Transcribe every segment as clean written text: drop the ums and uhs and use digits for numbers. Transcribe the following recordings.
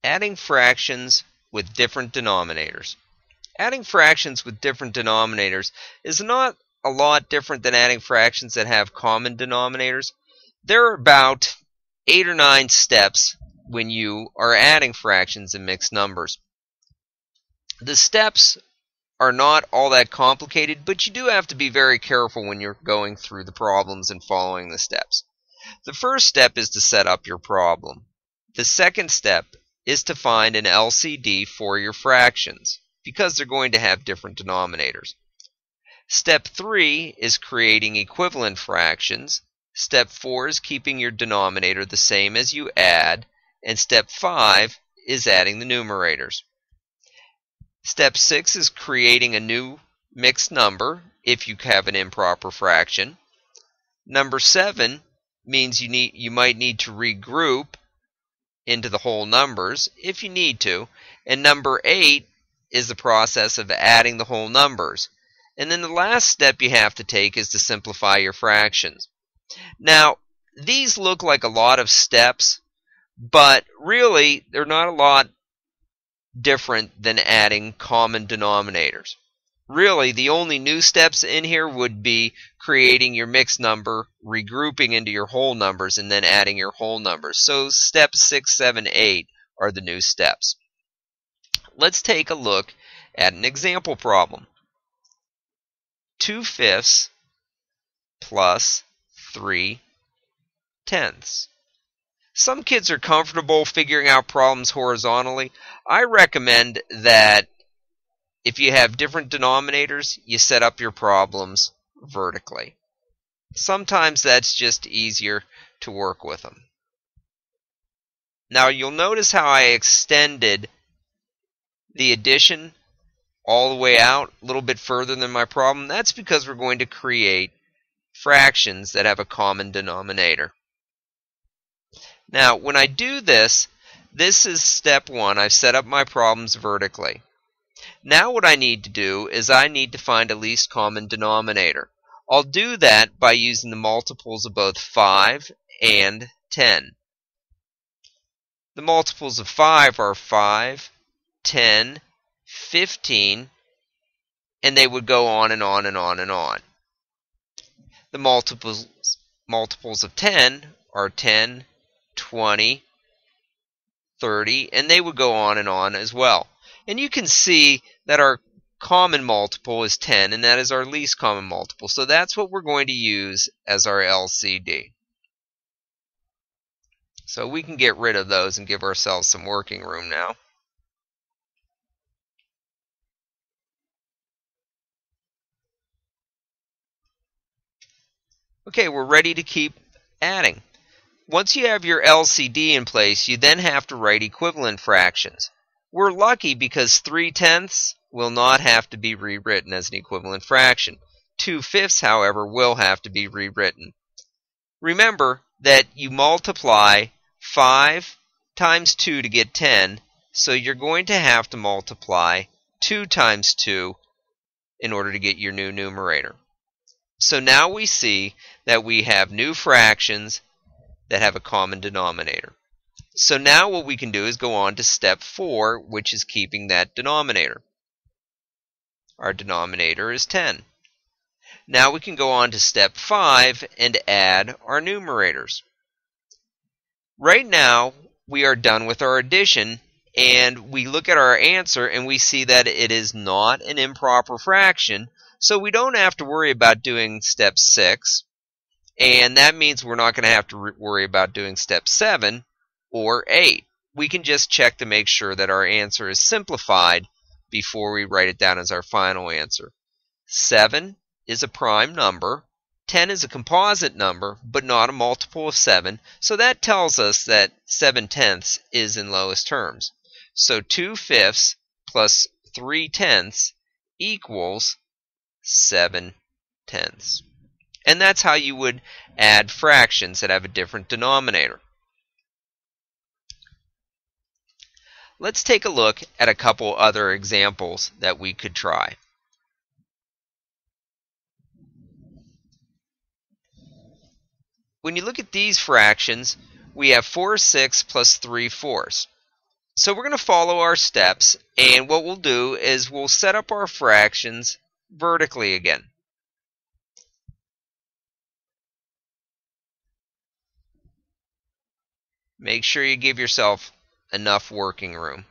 Adding fractions with different denominators. Adding fractions with different denominators is not a lot different than adding fractions that have common denominators. There are about 8 or 9 steps when you are adding fractions and mixed numbers. The steps are not all that complicated, but you do have to be very careful when you're going through the problems and following the steps. The first step is to set up your problem. The second step is to find an LCD for your fractions, because they're going to have different denominators. Step 3 is creating equivalent fractions. Step 4 is keeping your denominator the same as you add. And step 5 is adding the numerators. Step 6 is creating a new mixed number if you have an improper fraction. Number 7 means you might need to regroup into the whole numbers if you need to. And number 8 is the process of adding the whole numbers. And then the last step you have to take is to simplify your fractions. Now, these look like a lot of steps, but really they're not a lot different than adding common denominators. Really, the only new steps in here would be creating your mixed number, regrouping into your whole numbers, and then adding your whole numbers. So steps 6, 7, 8 are the new steps. Let's take a look at an example problem. 2/5 plus 3/10. Some kids are comfortable figuring out problems horizontally. I recommend that if you have different denominators, you set up your problems vertically. Sometimes that's just easier to work with them. Now you'll notice how I extended the addition all the way out a little bit further than my problem. That's because we're going to create fractions that have a common denominator. Now when I do this, this is step 1. I've set up my problems vertically. Now what I need to do is I need to find a least common denominator. I'll do that by using the multiples of both 5 and 10. The multiples of 5 are 5, 10, 15, and they would go on and on and on and on. The multiples of 10 are 10, 20, 30, and they would go on and on as well. And you can see that our common multiple is 10, and that is our least common multiple. So that's what we're going to use as our LCD. So we can get rid of those and give ourselves some working room now. Okay, we're ready to keep adding. Once you have your LCD in place, you then have to write equivalent fractions. We're lucky because 3/10 will not have to be rewritten as an equivalent fraction. 2/5, however, will have to be rewritten. Remember that you multiply 5 times 2 to get 10, so you're going to have to multiply 2 times 2 in order to get your new numerator. So now we see that we have new fractions that have a common denominator. So now what we can do is go on to step 4, which is keeping that denominator. Our denominator is 10. Now we can go on to step 5 and add our numerators. Right now we are done with our addition, and we look at our answer and we see that it is not an improper fraction, so we don't have to worry about doing step 6, and that means we're not going to have to worry about doing step 7 or 8. We can just check to make sure that our answer is simplified before we write it down as our final answer. 7 is a prime number. 10 is a composite number, but not a multiple of 7. So that tells us that 7/10 is in lowest terms. So 2/5 plus 3/10 equals 7/10. And that's how you would add fractions that have a different denominator. Let's take a look at a couple other examples that we could try. When you look at these fractions, we have 4/6 plus 3/4. So we're going to follow our steps, and what we'll do is we'll set up our fractions vertically again. Make sure you give yourself enough working room.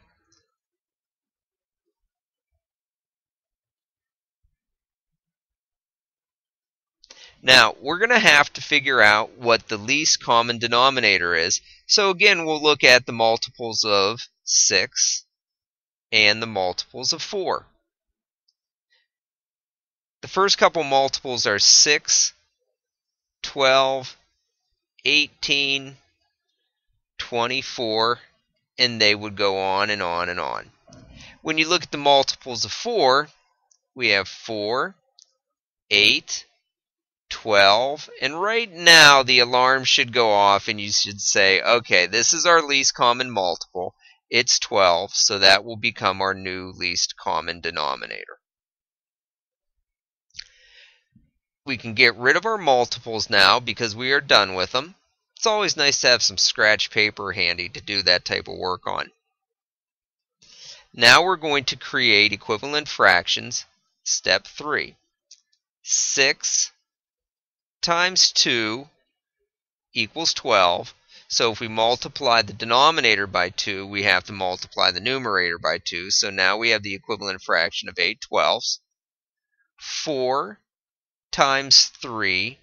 Now, we're going to have to figure out what the least common denominator is. So again, we'll look at the multiples of 6 and the multiples of 4. The first couple multiples are 6, 12, 18, 24, and they would go on and on and on. When you look at the multiples of 4, we have 4, 8, 12, and right now the alarm should go off and you should say, okay, this is our least common multiple. It's 12, so that will become our new least common denominator. We can get rid of our multiples now because we are done with them. It's always nice to have some scratch paper handy to do that type of work on. Now we're going to create equivalent fractions. Step 3. 6 times 2 equals 12. So if we multiply the denominator by 2, we have to multiply the numerator by 2. So now we have the equivalent fraction of 8 twelfths. 4 times 3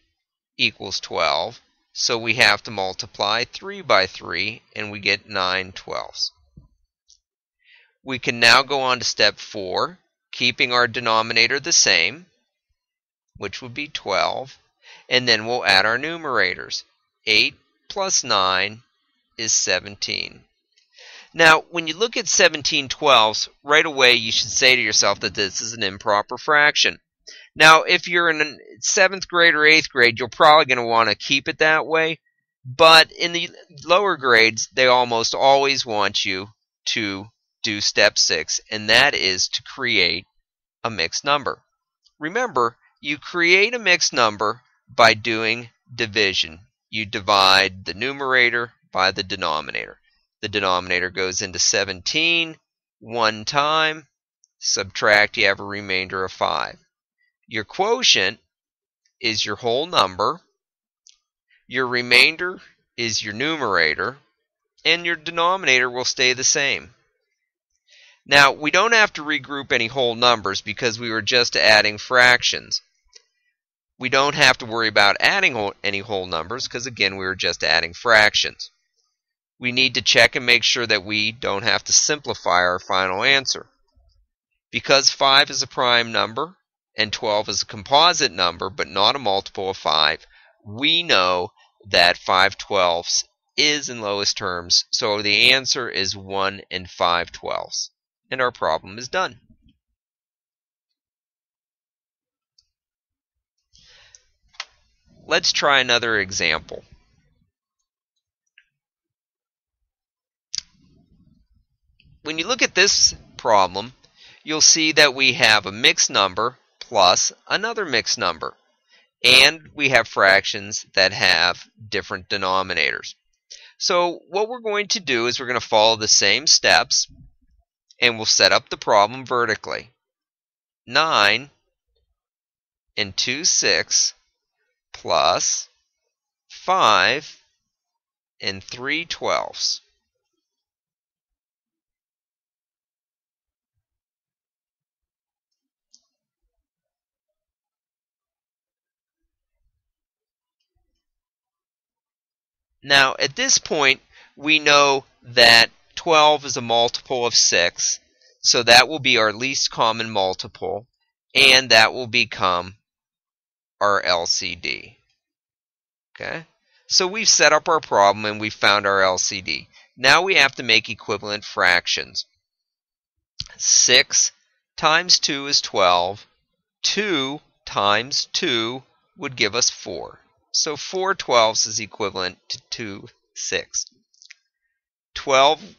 equals 12. So we have to multiply 3 by 3, and we get 9 twelfths. We can now go on to step 4, keeping our denominator the same, which would be 12. And then we'll add our numerators. 8 plus 9 is 17. Now, when you look at 17 twelfths, right away you should say to yourself that this is an improper fraction. Now, if you're in 7th grade or 8th grade, you're probably going to want to keep it that way. But in the lower grades, they almost always want you to do step 6, and that is to create a mixed number. Remember, you create a mixed number by doing division. You divide the numerator by the denominator. The denominator goes into 17 one time. Subtract, you have a remainder of 5. Your quotient is your whole number. Your remainder is your numerator. And your denominator will stay the same. Now, we don't have to regroup any whole numbers because we were just adding fractions. We don't have to worry about adding any whole numbers because, again, we were just adding fractions. We need to check and make sure that we don't have to simplify our final answer. Because 5 is a prime number and 12 is a composite number but not a multiple of 5, we know that 5 twelfths is in lowest terms, so the answer is 1 and 5 twelfths. And our problem is done. Let's try another example. When you look at this problem, you'll see that we have a mixed number plus another mixed number. And we have fractions that have different denominators. So what we're going to do is we're going to follow the same steps, and we'll set up the problem vertically. 9 and 2 6 plus 5 and 3 twelfths. Now, at this point, we know that 12 is a multiple of 6, so that will be our least common multiple, and that will become our LCD. Okay? So we've set up our problem and we've found our LCD. Now we have to make equivalent fractions. 6 times 2 is 12. 2 times 2 would give us 4. So 4 twelfths is equivalent to 2 6. 12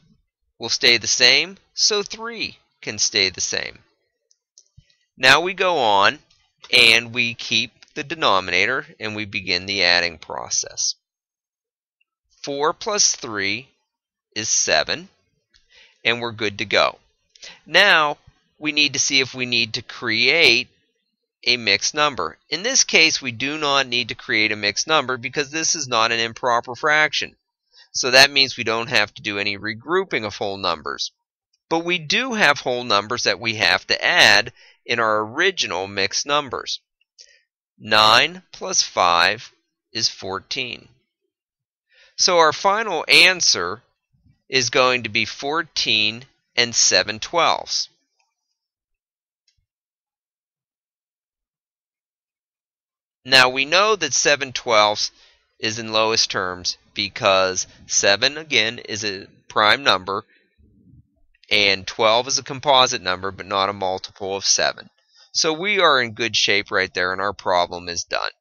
will stay the same, so 3 can stay the same. Now we go on and we keep the denominator and we begin the adding process. 4 plus 3 is 7. and we're good to go. Now we need to see if we need to create a mixed number. In this case, we do not need to create a mixed number because this is not an improper fraction. So that means we don't have to do any regrouping of whole numbers. But we do have whole numbers that we have to add in our original mixed numbers. 9 plus 5 is 14. So our final answer is going to be 14 and 7/12. Now we know that 7/12 is in lowest terms because 7 again is a prime number and 12 is a composite number but not a multiple of 7. So we are in good shape right there and our problem is done.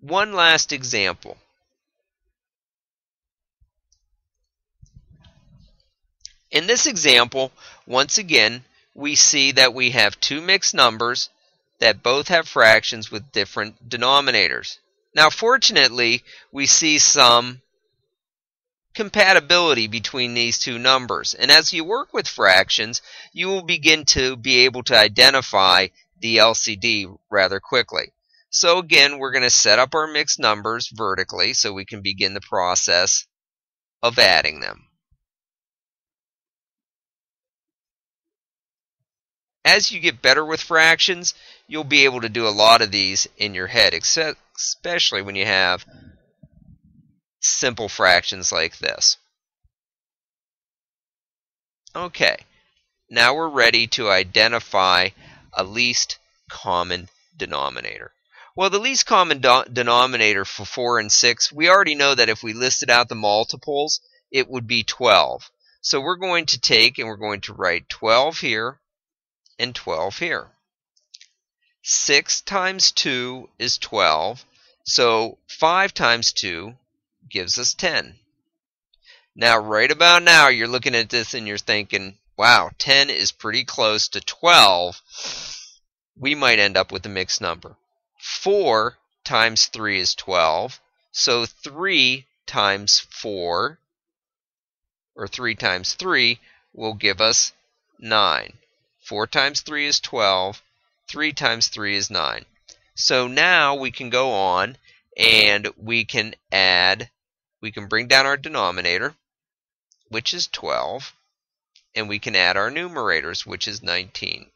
One last example. In this example, once again, we see that we have two mixed numbers that both have fractions with different denominators. Now, fortunately, we see some compatibility between these two numbers. And as you work with fractions, you will begin to be able to identify the LCD rather quickly. So again, we're going to set up our mixed numbers vertically so we can begin the process of adding them. As you get better with fractions, you'll be able to do a lot of these in your head, especially when you have simple fractions like this. Okay, now we're ready to identify a least common denominator. Well, the least common denominator for 4 and 6, we already know that if we listed out the multiples, it would be 12. So we're going to take and we're going to write 12 here and 12 here. 6 times 2 is 12, so 5 times 2 gives us 10. Now, right about now, you're looking at this and you're thinking, wow, 10 is pretty close to 12. We might end up with a mixed number. 4 times 3 is 12, so 3 times 4, or 3 times 3, will give us 9. 4 times 3 is 12, 3 times 3 is 9. So now we can go on and we can bring down our denominator, which is 12, and we can add our numerators, which is 19.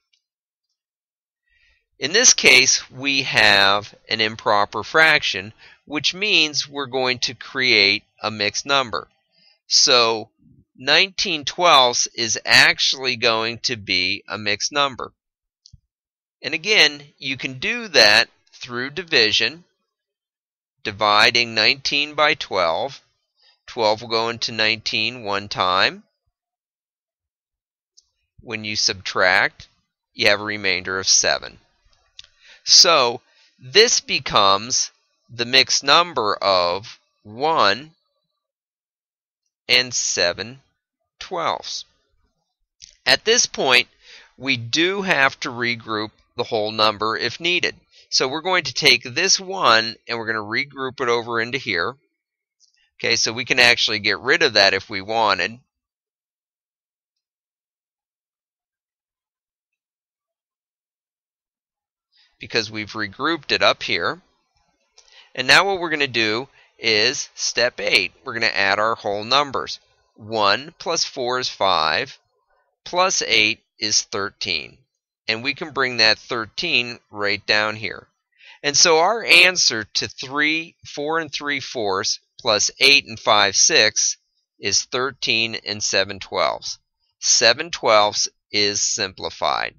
In this case, we have an improper fraction, which means we're going to create a mixed number. So 19/12 is actually going to be a mixed number. And again, you can do that through division, dividing 19 by 12. 12 will go into 19 one time. When you subtract, you have a remainder of 7. So this becomes the mixed number of 1 and 7/12. At this point, we do have to regroup the whole number if needed. So we're going to take this 1 and we're going to regroup it over into here. Okay, so we can actually get rid of that if we wanted. Because we've regrouped it up here. And now what we're going to do is step 8. We're going to add our whole numbers. 1 plus 4 is 5, plus 8 is 13. And we can bring that 13 right down here. And so our answer to 4 and 3/4 plus 8 and 5/6 is 13 and 7/12. 7/12 is simplified.